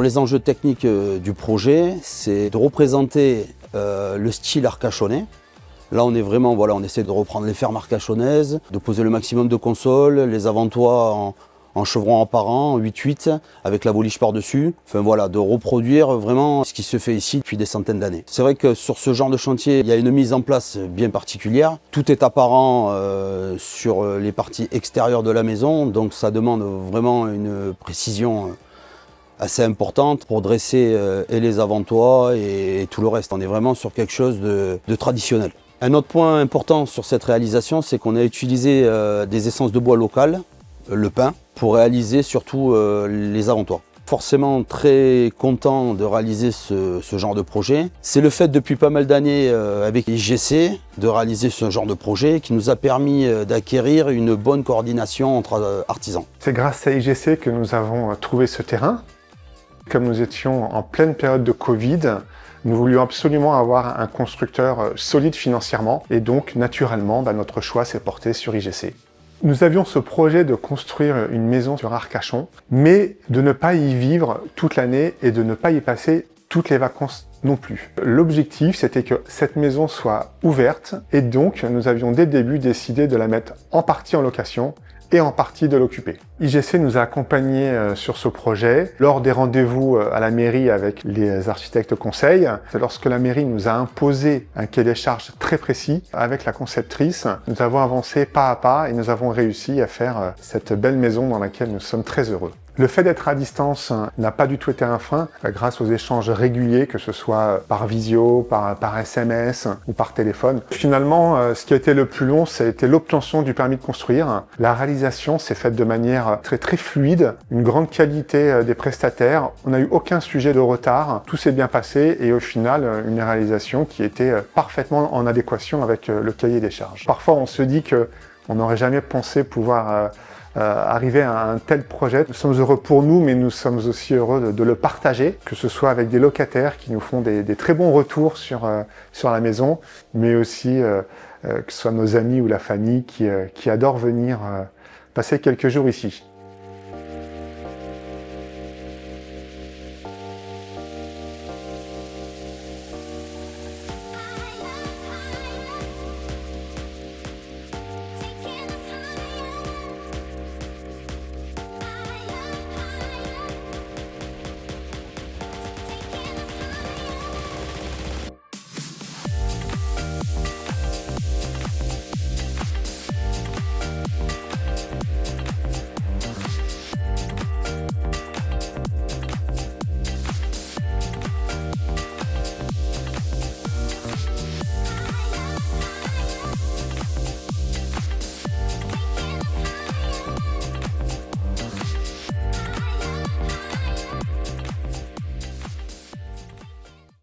Les enjeux techniques du projet, c'est de représenter le style arcachonnais. Là, on est vraiment, voilà, on essaie de reprendre les fermes arcachonnaises, de poser le maximum de consoles, les avant-toits en chevron apparent, en 8-8, avec la voliche par-dessus. Enfin voilà, de reproduire vraiment ce qui se fait ici depuis des centaines d'années. C'est vrai que sur ce genre de chantier, il y a une mise en place bien particulière. Tout est apparent sur les parties extérieures de la maison, donc ça demande vraiment une précision assez importante pour dresser et les avant-toits et tout le reste. On est vraiment sur quelque chose de traditionnel. Un autre point important sur cette réalisation, c'est qu'on a utilisé des essences de bois locales, le pin, pour réaliser surtout les avant-toits. Forcément très content de réaliser ce genre de projet. C'est le fait depuis pas mal d'années avec IGC de réaliser ce genre de projet qui nous a permis d'acquérir une bonne coordination entre artisans. C'est grâce à IGC que nous avons trouvé ce terrain. Comme nous étions en pleine période de Covid, nous voulions absolument avoir un constructeur solide financièrement et donc naturellement notre choix s'est porté sur IGC. Nous avions ce projet de construire une maison sur Arcachon, mais de ne pas y vivre toute l'année et de ne pas y passer toutes les vacances non plus. L'objectif, c'était que cette maison soit ouverte et donc nous avions dès le début décidé de la mettre en partie en location et en partie de l'occuper. IGC nous a accompagnés sur ce projet lors des rendez-vous à la mairie avec les architectes conseils. Lorsque la mairie nous a imposé un cahier des charges très précis avec la conceptrice, nous avons avancé pas à pas et nous avons réussi à faire cette belle maison dans laquelle nous sommes très heureux. Le fait d'être à distance n'a pas du tout été un frein grâce aux échanges réguliers, que ce soit par visio, par SMS ou par téléphone. Finalement, ce qui a été le plus long, ça a été l'obtention du permis de construire. La réalisation s'est faite de manière très fluide, une grande qualité des prestataires. On n'a eu aucun sujet de retard, tout s'est bien passé et au final, une réalisation qui était parfaitement en adéquation avec le cahier des charges. Parfois, on se dit que on n'aurait jamais pensé pouvoir arriver à un tel projet. Nous sommes heureux pour nous, mais nous sommes aussi heureux de le partager, que ce soit avec des locataires qui nous font des très bons retours sur la maison, mais aussi que ce soit nos amis ou la famille qui adorent venir passer quelques jours ici.